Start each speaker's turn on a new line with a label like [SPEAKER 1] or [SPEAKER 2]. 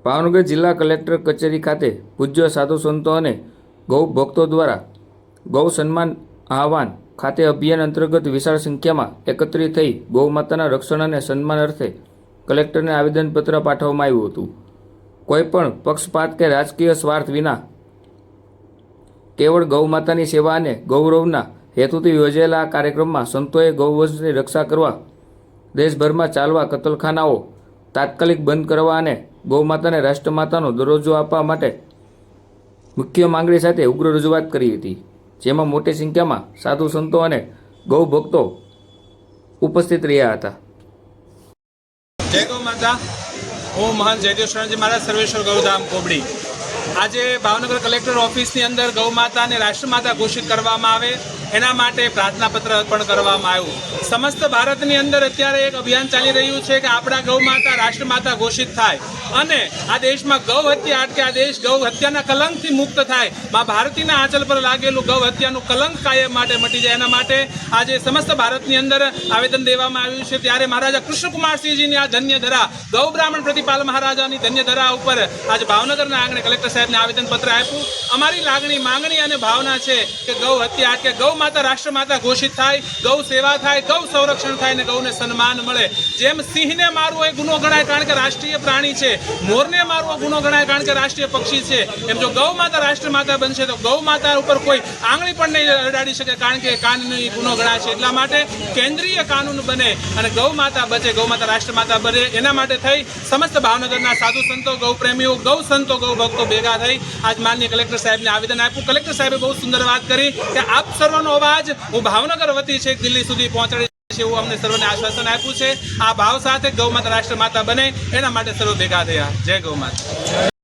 [SPEAKER 1] ભાવનગર જિલ્લા કલેક્ટર કચેરી ખાતે પૂજ્ય સાધુ સંતો અને ગૌ ભક્તો દ્વારા ગૌ સન્માન આહવાન ખાતે અભિયાન અંતર્ગત વિશાળ સંખ્યામાં એકત્રિત થઈ ગૌ માતાના રક્ષણ અને સન્માન અર્થે કલેક્ટરને આવેદનપત્ર પાઠવવામાં આવ્યું હતું। કોઈપણ પક્ષપાત કે રાજકીય સ્વાર્થ વિના કેવળ ગૌ માતાની સેવા અને ગૌરવના હેતુથી યોજાયેલા આ કાર્યક્રમમાં સંતોએ ગૌવંશની રક્ષા કરવા, દેશભરમાં ચાલવા કતલખાનાઓ તાત્કાલિક બંધ કરવા અને ગૌ માતાને રાષ્ટ્રમાતાનો દરજ્જો આપવા માટે મુખ્ય માંગણી સાથે ઉગ્ર રજૂઆત કરી હતી, જેમાં મોટી સંખ્યામાં સાધુ સંતો અને ગૌ ભક્તો ઉપસ્થિત રહ્યા હતા।
[SPEAKER 2] જય ગૌ માતા। હું મહંત જયદેવ શરણજી મહારાજ સર્વેશ્વર ગૌધામ કોબડી। આજે ભાવનગર કલેક્ટર ઓફિસની અંદર ગૌ માતાને રાષ્ટ્રમાતા ઘોષિત કરવામાં આવે એના માટે પ્રાર્થનાપત્ર અર્પણ કરવામાં આવ્યું। સમસ્ત ભારતની અંદર અત્યારે એક અભિયાન ચાલી રહ્યું છે કે આપણા ગૌ માતા રાષ્ટ્રમાતા ઘોષિત થાય અને આ દેશમાં ગૌ હત્યા અટકે, આ દેશ ગૌ હત્યાના કલંકથી મુક્ત થાય, મા ભારતીના આંચલ પર લાગેલું ગૌ હત્યાનું કલંક કાયમ માટે મટી જાય, એના માટે આજે સમસ્ત ભારતની અંદર આવેદન દેવામાં આવ્યું છે। ત્યારે મહારાજા કૃષ્ણકુમારસિંહજીની આ ધન્ય ધરા ગૌ બ્રાહ્મણ પ્રતિપાલ મહારાજાની ધન્ય ધરા ઉપર આજે ભાવનગરના આંગણે કલેક્ટર સાહેબને આવેદનપત્ર આપ્યું। અમારી લાગણી, માંગણી અને ભાવના છે કે ગૌ હત્યા અટકે, ગૌ માતા રાષ્ટ્રમાતા ઘોષિત થાય, ગૌ સેવા થાય, ગૌ સંરક્ષણ થાય અને ગૌને સન્માન મળે। જેમ સિંહને મારવો એ ગુનો ગણાય કારણ કે રાષ્ટ્રીય પ્રાણી છે, મોરને મારવો ગુનો ગણાય કારણ કે રાષ્ટ્રીય પક્ષી છે, એમ જો ગૌ માતા રાષ્ટ્રમાતા બનશે તો ગૌ માતા ઉપર કોઈ આંગળી પણ નહીં અડાડી શકે કારણ કે કાનૂની ગુનો ગણાય છે। એટલા માટે કેન્દ્રીય કાનૂન બને અને ગૌ માતા બચે, ગૌ માતા રાષ્ટ્રમાતા બને, એના માટે થઈ સમસ્ત ભાવનગરના સાધુ સંતો, ગૌ પ્રેમીઓ, ગૌ સંતો, ગૌ ભક્તો ભેગા થઈ આજ માનનીય કલેક્ટર સાહેબને આવેદન આપ્યું। કલેક્ટર સાહેબે બહુ સુંદર વાત કરી કે આપ સર્વનો અવાજ હું ભાવનગર વતી છે દિલ્હી સુધી પહોંચાડી છે એવું અમને સર્વને આશ્વાસન આપ્યું છે। આ ભાવ સાથે ગૌ માતા રાષ્ટ્રમાતા બને એના માટે સર્વ ભેગા થયા। જય ગૌ માતા।